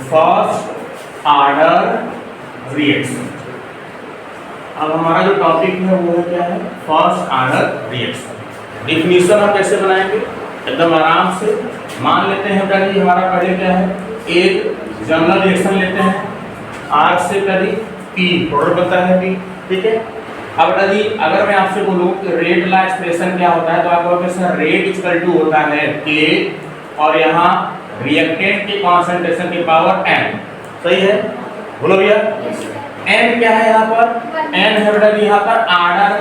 First order reaction. अब हमारा जो टॉपिक है वो है क्या है, फर्स्ट ऑर्डर रिएक्शन। डिफिनीशन हम कैसे बनाएंगे, एकदम आराम से मान लेते हैं पहले हमारा पहले क्या है, एक जनरल रिएक्शन लेते हैं, आर से पहले पी प्रोडक्ट बनता है पी, ठीक है। अब जी अगर मैं आपसे बोलूं कि रेट ला एक्सप्रेशन क्या होता है, तो आप कहोगे सर रेट इक्वल टू होता है के और यहाँ रिएक्टेंट के कॉन्सेंट्रेशन की पावर n, सही है, बोलो भैया। n क्या है यहाँ पर, n है बेटा जी यहाँ पर ऑर्डर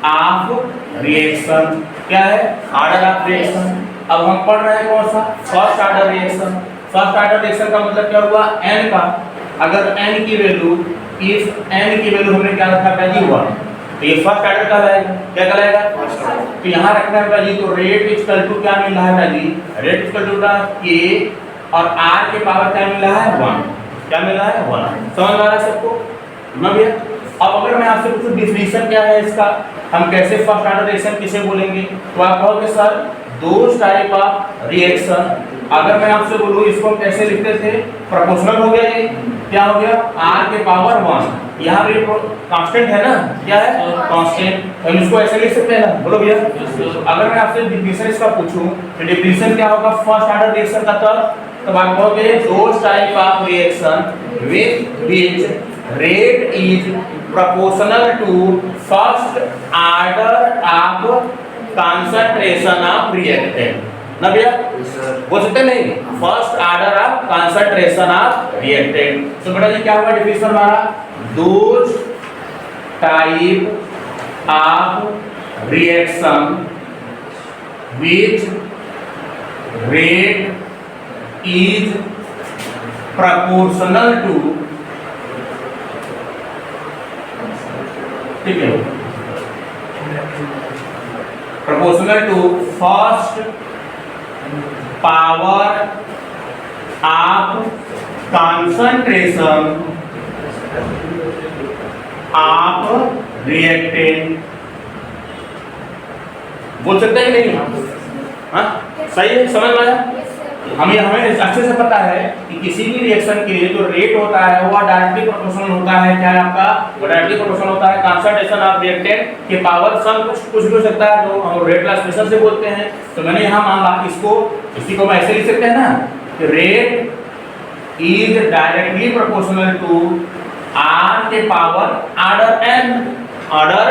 ऑफ रिएक्शन, क्या है ऑर्डर ऑफ रिएक्शन। अब हम पढ़ रहे हैं कौन सा, first order reaction. First order reaction का मतलब क्या हुआ, n का, अगर n की वैल्यू, इस n की वैल्यू हमने क्या रखा है जी 1, तो ये फर्स्ट ऑर्डर का लाएगा, क्या कहलाएगा, तो यहाँ रखना है जी। तो रेट इक्वल टू क्या मिल रहा है जी, रेट इक्वल टू के और r के पावर क्या मिल रहा है 1, क्या मिल रहा है 1। समझ आ रहा है सबको ना भैया। अब अगर मैं आपसे पूछूं डिफिनीशन क्या है इसका, हम कैसे फर्स्ट ऑर्डर रिएक्शन किसे बोलेंगे, तो आप कहोगे सर दो टाइप ऑफ रिएक्शन। अगर मैं आपसे बोलूं इसको हम कैसे लिखते थे, प्रोपोर्शनल हो गया, ये क्या हो गया r के पावर 1, यहाँ पे कांस्टेंट है ना, क्या है कांस्टेंट, हम इसको ऐसे लिख सकते हैं ना, बोलो भैया। अगर मैं आपसे डिफिनीशन इसका पूछूं तो डिफिनीशन क्या होगा फर्स्ट ऑर्डर रिएक्शन का, तब आप कहोगे those type of reaction with which rate is proportional to first order of concentration of reactant ना भैया, बोल सकते नहीं, first order of concentration of reactant. तो बेटा जी क्या होगा डिफिनीशन हमारा, those type of reaction which rate is proportional to, ठीक है, proportional to first power of concentration of reactant. बोल सकते हैं नहीं, हाँ सही है, समझ में आया। हमें अच्छे से पता है कि किसी भी रिएक्शन के लिए जो रेट होता है वो डायरेक्टली प्रोपोर्शनल होता है, क्या है आपका, वो डायरेक्टली प्रोपोर्शनल होता है कंसंट्रेशन ऑफ रिएक्टेंट के पावर सम, कुछ भी हो सकता है जो हम रेट ला एक्सप्रेशन से बोलते हैं। तो मैंने यहाँ मान ला इसको, इसी को हम ऐसे लिख सकते हैं ना कि rate is directly proportional to r के power order n, order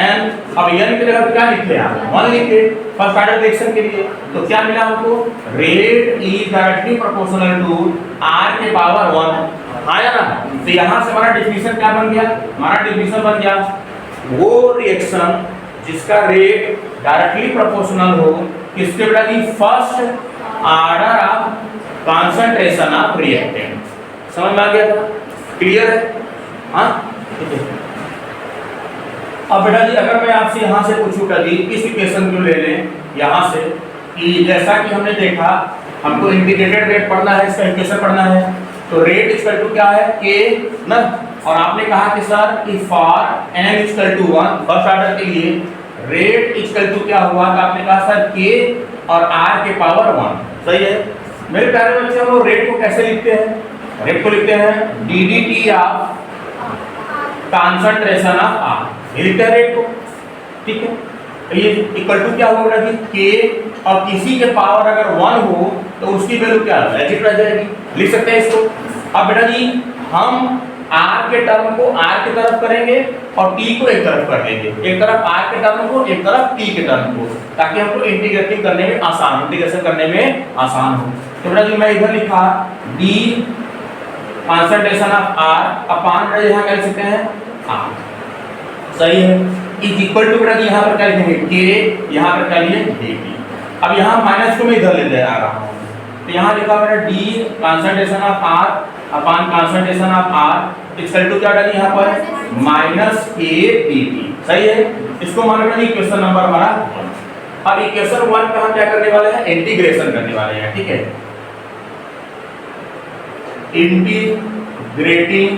n। अब n की जगह क्या लिखे आप 1 लिखे फर्स्ट ऑर्डर रिएक्शन के लिए, तो क्या मिला हमको, rate is directly proportional to r के पावर 1, आया ना। तो यहाँ से हमारा डिफिनीशन क्या बन गया, हमारा डिफिनीशन बन गया वो रिएक्शन जिसका रेट डायरेक्टली प्रोपोर्शनल हो किसके बेटा जी, first order of concentration of reactant. समझ में आ गया, क्लियर है, हाँ ठीक है। अब बेटा जी अगर मैं आपसे यहाँ से पूछूं का जी इस इक्वेशन को ले लें यहाँ से, कि जैसा कि हमने देखा हमको इंटीग्रेटेड रेट पढ़ना है, इसका इक्वेशन पढ़ना है, तो रेट इक्वल टू क्या है के ना, और आपने कहा कि सर कि for n equal to 1 first order के लिए रेट इक्वल टू क्या हुआ, तो आपने कहा सर के और r के पावर 1, सही है। मेरे प्यारे बच्चे हम लोग रेट को कैसे लिखते हैं, रेट को लिखते हैं ddT of concentration of r, ये लिखते हैं रेट को, ठीक है। ये इक्वल टू क्या होगा जी k, और किसी के पावर अगर 1 हो तो उसकी वैल्यू क्या एग्जिट रह जाएगी, लिख सकते हैं इसको। अब बेटा जी हम r के टर्म को r की तरफ करेंगे और t को एक तरफ कर देंगे, एक तरफ r के टर्म को एक तरफ t के टर्म को, ताकि हमको इंटीग्रेटिंग करने में आसान, इंटीग्रेशन करने में आसान हो। तो बेटा जी मैं इधर लिखा d concentration of r upon यहाँ क्या लिख सकते हैं r, सही है, इज इक्वल टू बेटा जी यहाँ पर क्या लिखेंगे k, यहाँ पर क्या लिखेंगे dt। अब यहाँ माइनस को मैं इधर ले आ रहा हूँ, तो यहाँ लिखा बेटा d concentration of r upon concentration of r equal to क्या बेटा यहाँ पर माइनस k dt, सही है। इसको मान बेटा इक्वेशन नंबर हमारा 1। अब इक्वेशन 1 का हम क्या करने वाले हैं, इंटीग्रेशन करने वाले हैं, ठीक है, इंटीग्रेटिंग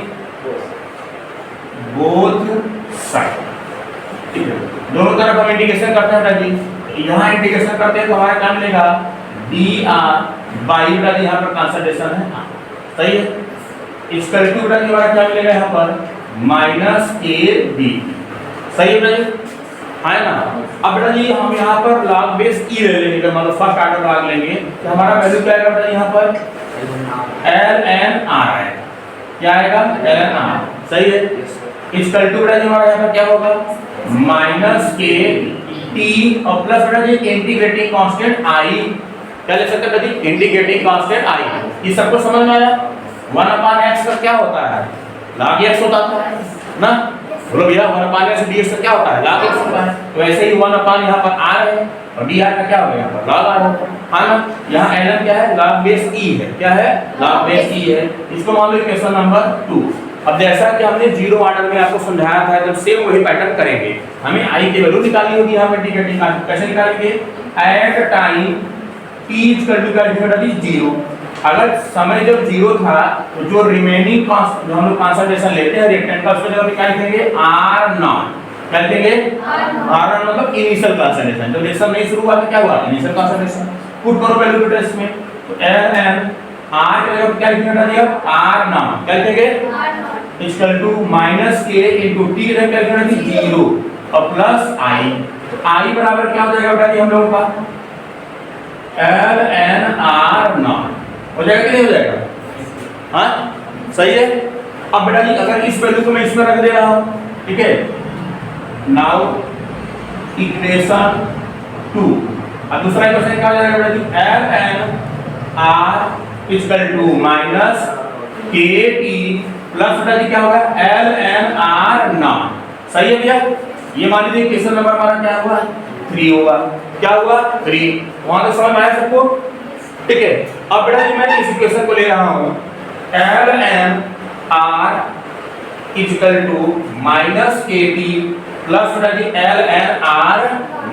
बोथ साइड, ठीक है, दोनों तरफ हम इंटीग्रेशन करते हैं जी। यहाँ इंटीग्रेशन करते हैं तो हमारा क्या मिलेगा डी आर बाई का यहाँ पर कंसंट्रेशन है आर, सही है। इसका टू का हमारा क्या मिलेगा यहाँ पर माइनस के डी, सही है भाई, है ना। अब बेटा जी हम यहाँ पर लॉग बेस ई ले लेंगे, मतलब फर्स्ट ऑर्डर लॉग लेंगे तो हमारा वैल्यू क्या आएगा बेटा यहाँ पर एल एन आर आएगा, क्या आएगा एल एन आर, सही है। इसका टू बेटा जी हमारा यहाँ पर क्या होगा माइनस के टी और प्लस बेटा जी इंटीग्रेटिंग कांस्टेंट आई, क्या लिख सकते हैं बेटा जी इंटीग्रेटिंग कांस्टेंट आई। ये सबको समझ में आया। 1/x का क्या होता है log x होता है ना, बोलो भैया 1/x dx का क्या होता है log x होता है, तो ऐसे ही 1 यहाँ पर r है और dr का क्या होगा यहाँ पर log r होगा, है ना। यहाँ ln क्या है log बेस e है, क्या है log बेस e है। इसको मान लो क्वेश्चन नंबर 2। अब जैसा कि हमने जीरो ऑर्डर में आपको समझाया था एकदम सेम वही पैटर्न करेंगे। हमें i की वैल्यू निकालनी होगी, हम इंटीग्रेटिंग कैसे निकालेंगे at time t equal to क्या लिखेंगे 0। अगर समय जब 0 था तो जो रिमेनिंग जो हम लोग कंसंट्रेशन लेते हैं रिएक्टेंट का उसको जगह पे क्या लिखेंगे r नॉट, क्या लिखेंगे r नॉट मतलब इनिशियल कंसंट्रेशन। जब रिएक्शन नहीं शुरू हुआ तो क्या हुआ इनिशियल कंसंट्रेशन। पुट करो वैल्यू बेटा इसमें, तो ln r के जगह क्या लिखेंगे दिया r नॉट, क्या लिखेंगे equal to minus k into t के जगह क्या लिखेंगे 0 और प्लस i। तो i बराबर क्या हो जाएगा बेटा जी हम लोगों का ln r नॉट हो जाएगा कि नहीं हो जाएगा, हाँ सही है। अब बेटा जी अगर इस वैल्यू को मैं इसमें रख दे रहा हूं, ठीक है, नाउ इक्वेशन 2। अब दूसरा इक्वेशन क्या हो जाएगा बेटा जी ln r equal to minus k t plus बेटा जी क्या होगा ln r नॉट, सही है भैया। ये मान लीजिए क्वेश्चन नंबर हमारा क्या हुआ 3 होगा, क्या हुआ 3, वहां तक समझ में आया सबको, ठीक है। अब बेटा जी मैं इस इक्वेशन को ले रहा हूं ln r equal to minus k t plus बेटा जी ln r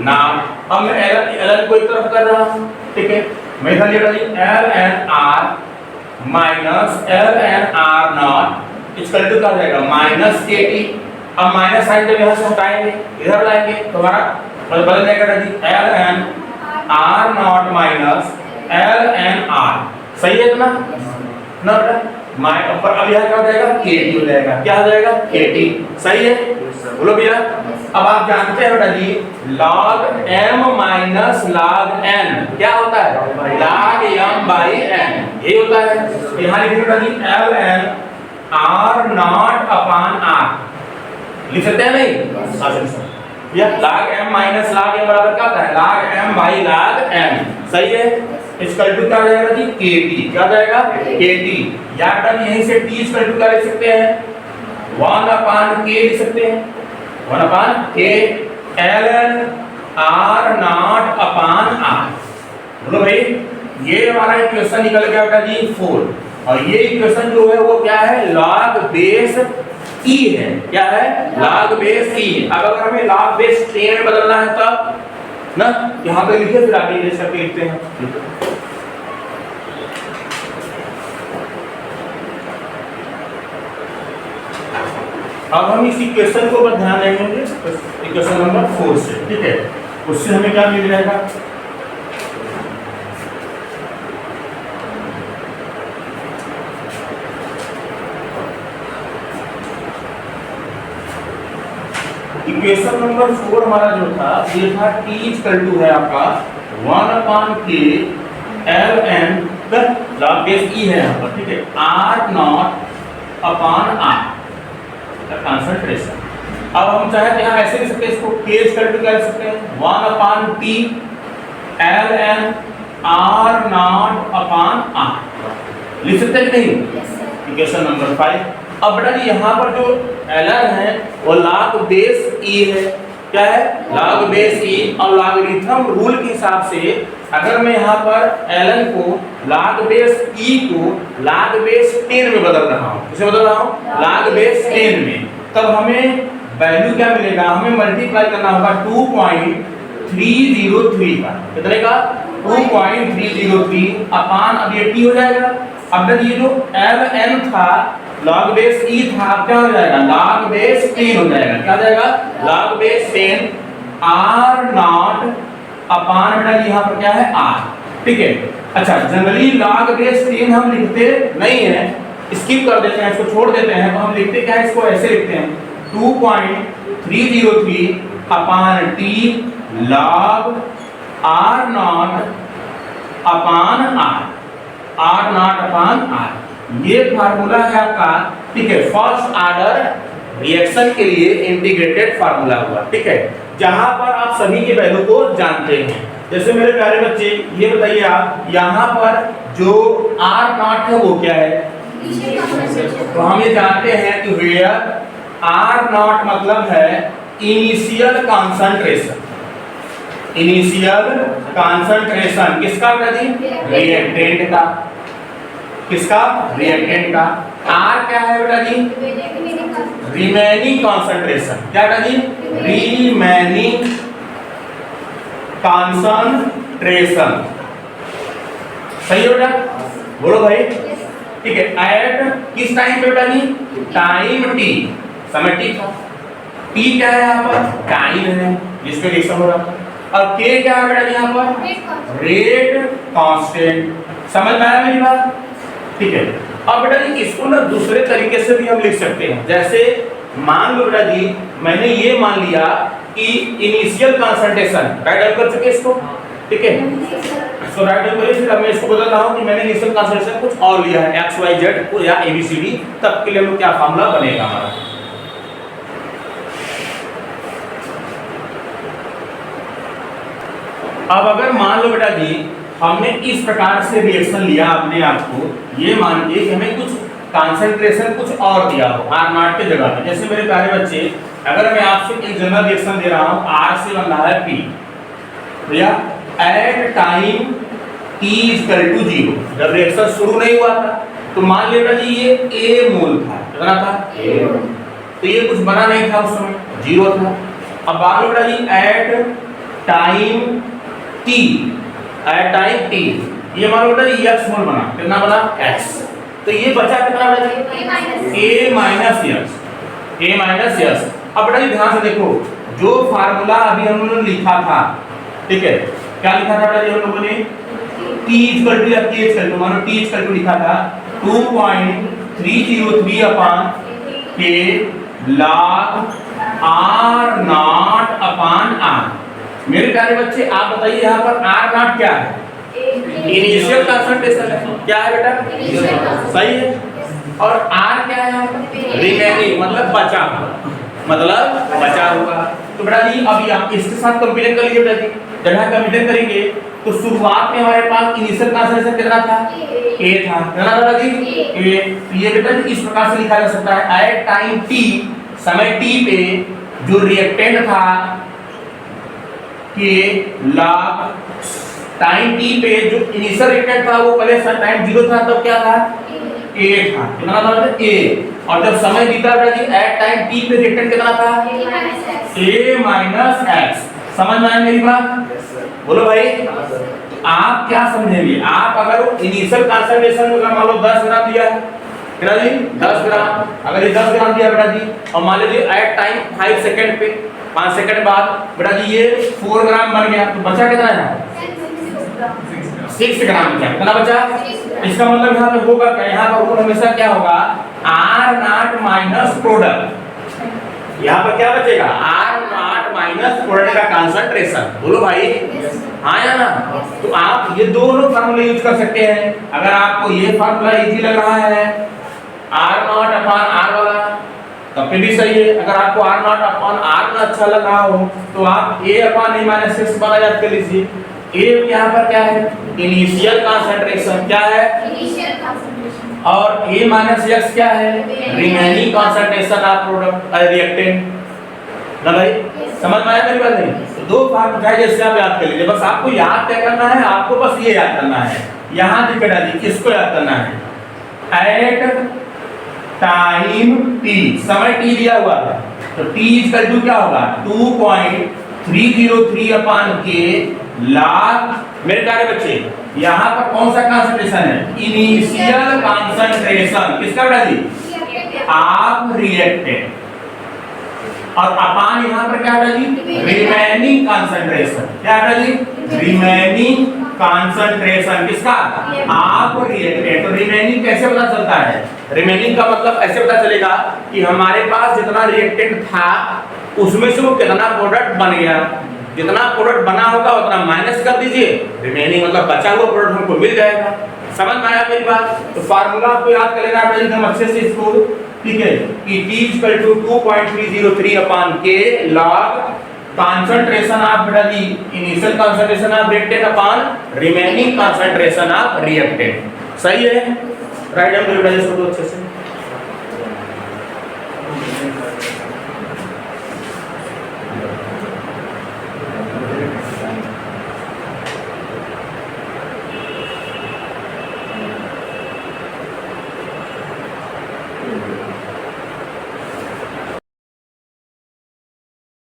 नॉट। अब मैं ln को एक तरफ कर रहा हूं, ठीक है, मैं इधर ले रहा हूं ln r minus ln r naught equal to क्या हो जाएगा माइनस के टी। अब माइनस साइन जब यहां से हटाएंगे इधर लाएंगे तो हमारा बदल जाएगा बेटा जी ln r not minus ln r, सही है ना ना बेटा माइ ऊपर अब यहां क्या हो जाएगा kt हो जाएगा, क्या हो जाएगा kt, सही है बोलो भैया। अब आप जानते हैं बेटा जी log m minus log n क्या होता है log m बाई n, यही होता है। यहां लिखिए बेटा जी ln r not upon r लिख सकते हैं नहीं, ये log m minus log m बराबर क्या होता है log m by log n, सही है। इक्वल टू क्या हो जाएगा जी kt, क्या हो जाएगा kt, या बेटा यहीं से t इक्वल टू क्या लिख सकते हैं 1/k लिख सकते हैं 1/k ln r not upon r। बोलो भाई ये हमारा इक्वेशन निकल गया बेटा जी 4, और ये इक्वेशन जो है वो क्या है log बेस e है, क्या है log बेस e। अब अगर हमें log बेस 10 में बदलना है तब ना यहां पे लिखिए, फिर आगे इरेज करके लिखते हैं। अब हम इस इक्वेशन को बस ध्यान देंगे इक्वेशन नंबर 4 से, ठीक है, उससे हमें क्या मिल जाएगा इक्वेशन नंबर 4 हमारा जो था ये था t इक्वल टू है आपका 1/k ln log base e है यहाँ पर, ठीक है, r not upon r concentration. अब हम चाहे तो यहाँ ऐसे लिख सकते हैं इसको k इक्वल टू क्या लिख सकते हैं 1/t ln r not upon r लिख सकते हैं नहीं, इक्वेशन नंबर 5। अब बेटा जी यहाँ पर जो ln है वो log बेस e है, क्या है log बेस e, और लॉगरिथम रूल के हिसाब से अगर मैं यहाँ पर ln को log बेस e को log बेस 10 में बदल रहा हूँ, किसे बदल रहा हूँ log बेस 10 में, तब हमें वैल्यू क्या मिलेगा, हमें मल्टीप्लाई करना होगा 2.303 का, कितने का 2.303 अपॉन, अब ये t हो जाएगा। अब ये जो ln था log बेस e था क्या हो जाएगा log बेस 10 हो जाएगा, क्या हो जाएगा log base 10 r not upon बेटा यहाँ पर क्या है r, ठीक है। अच्छा, जनरली log बेस 10 हम लिखते नहीं है, स्किप कर देते हैं, इसको छोड़ देते हैं। तो हम लिखते क्या है, इसको ऐसे लिखते हैं 2.303 upon t log r not upon r। ये फार्मूला है आपका, ठीक है, फर्स्ट ऑर्डर रिएक्शन के लिए इंटीग्रेटेड फार्मूला हुआ, ठीक है, जहां पर आप सभी के वैल्यू को जानते हैं। जैसे मेरे प्यारे बच्चे, ये बताइए आप, यहाँ पर जो r नॉट है वो क्या है, तो हम ये जानते हैं कि वेयर r नॉट मतलब है इनिशियल कॉन्सेंट्रेशन। इनिशियल कॉन्सेंट्रेशन किसका बेटा जी, रिएक्टेंट का। किसका, रिएक्टेंट का। r क्या है बेटा जी, रिमेनिंग कॉन्सेंट्रेशन। क्या बेटा जी, रिमेनिंग कॉन्सेंट्रेशन। सही है बेटा, बोलो भाई, ठीक है। एट किस टाइम पे बेटा जी, टाइम t, समय t था। t क्या है यहाँ पर, टाइम है जिसपे रिएक्शन हो रहा है। और k क्या है बेटा जी यहाँ पर, रेट कांस्टेंट। समझ में आया मेरी बात, ठीक है। अब बेटा जी इसको ना दूसरे तरीके से भी हम लिख सकते हैं। जैसे मान लो बेटा जी, मैंने ये मान लिया कि इनिशियल कंसंट्रेशन, राइट डाउन कर चुके इसको, ठीक है। सो राइट डाउन करिए, फिर मैं इसको बदल रहा हूं कि मैंने इनिशियल कंसंट्रेशन कुछ और लिया है, एक्स वाई जेड या एबीसीडी, तब के लिए हम क्या फार्मूला बनेगा हमारा। अब अगर मान लो बेटा जी हमने इस प्रकार से रिएक्शन लिया अपने आप को, ये मान के कि हमें कुछ कंसंट्रेशन कुछ और दिया हो R नॉट के जगह पे। जैसे मेरे प्यारे बच्चे, अगर मैं आपसे एक जनरल रिएक्शन दे रहा हूं, R से बन रहा है P, भैया at time T equal to 0, जब रिएक्शन शुरू नहीं हुआ था तो मान लिया जी ये A मोल था, कितना था, तो ये कुछ बना नहीं था उस समय, 0 था। अब मान लो जी at time T, at time T, ये मान लो जी x मोल बना, कितना बना, x, तो ये बचा कितना बचा, a माइनस यस। अब बेटा जी ध्यान से देखो, जो फार्मूला अभी हम लोगों ने लिखा था, ठीक है, क्या लिखा था बेटा जी हम लोगों ने, t इक्वल टू या k इक्वल टू, मानो t इक्वल टू लिखा था 2.303 upon k log r not upon r। मेरे प्यारे बच्चे आप बताइए यहाँ पर r नॉट क्या है, इनिशियल कंसंट्रेशन है, क्या है बेटा, सही है। और r क्या है, रिमेनिंग मतलब बचा हुआ। तो बेटा जी अभी आप इसके साथ कंपेयर कर लीजिए बेटा जी, जब हम कंपेयर करेंगे तो शुरुआत में हमारे पास इनिशियल कंसंट्रेशन कितना था, a था, कितना बेटा जी, a। तो ये बेटा जी इस प्रकार से लिखा जा सकता है, एट टाइम t, समय t पे जो रिएक्टेंट था के log टाइम t पे जो इनिशियल रिएक्टेंट था वो पहले टाइम 0 था, तब क्या था, a था, कितना था a। और जब समय बीता बेटा जी एट टाइम t पे रिएक्टेंट कितना था, a माइनस x। समझ में आया मेरी बात, बोलो भाई। आप क्या समझेंगे, आप अगर इनिशियल कंसंट्रेशन में मान लो 10 ग्राम दिया है बेटा जी, 10 ग्राम, अगर ये 10 ग्राम दिया बेटा जी, और मान लीजिए एट टाइम 5 सेकंड पे, 5 सेकंड बाद बेटा जी ये 4 ग्राम बन गया, तो बचा कितना है, 6 ग्राम क्या, कितना बचा। इसका मतलब यहाँ पे होगा क्या, यहाँ पर रूल हमेशा क्या होगा, R नॉट माइनस प्रोडक्ट, यहाँ पर क्या बचेगा, R नॉट माइनस प्रोडक्ट का कंसंट्रेशन। बोलो भाई, हाँ या ना। तो आप ये दोनों फार्मूले यूज कर सकते हैं। अगर आपको ये फार्मूला इजी लग रहा है R नॉट अपॉन R वाला, तब भी सही है। अगर आपको R नॉट अपॉन R ना अच्छा लग रहा हो तो आप A upon A minus x वाला याद कर लीजिए। A यहाँ पर क्या है, इनिशियल कंसंट्रेशन, क्या है, इनिशियल कंसंट्रेशन, और A माइनस x क्या है, remaining concentration of product reactant. ना भाई, समझ में आया मेरी बात नहीं। तो दो फार्मूला जैसे आप याद कर लीजिए, बस आपको याद क्या करना है, आपको बस ये याद करना है, यहाँ दिख रहा है, किसको याद करना है, एट टाइम t, समय t दिया हुआ है तो t इक्वल टू क्या होगा, 2.303 अपॉन k log। मेरे प्यारे बच्चे यहाँ पर कौन सा कंसंट्रेशन है, इनिशियल कंसंट्रेशन, किसका बेटा जी, आप रिएक्टेंट। और अपान यहाँ पर क्या डाली, रिमेनिंग कंसंट्रेशन, क्या डाली, रिमेनिंग कंसंट्रेशन किसका, आप रिएक्टेंट। तो रिमेनिंग कैसे पता चलता है, रिमेनिंग का मतलब ऐसे पता चलेगा कि हमारे पास जितना रिएक्टेंट था उसमें से वो कितना प्रोडक्ट बन गया, जितना प्रोडक्ट बना होगा उतना माइनस कर दीजिए, रिमेनिंग मतलब बचा हुआ प्रोडक्ट हमको मिल जाएगा। समझ में आया मेरी बात? तो फार्मूला आपको याद कर लेना है एकदम अच्छे से इसको, ठीक है, कि T = 2.303 upon K log concentration of डाली initial concentration of reactant upon remaining concentration of reactant. सही है, राइट हम अच्छे से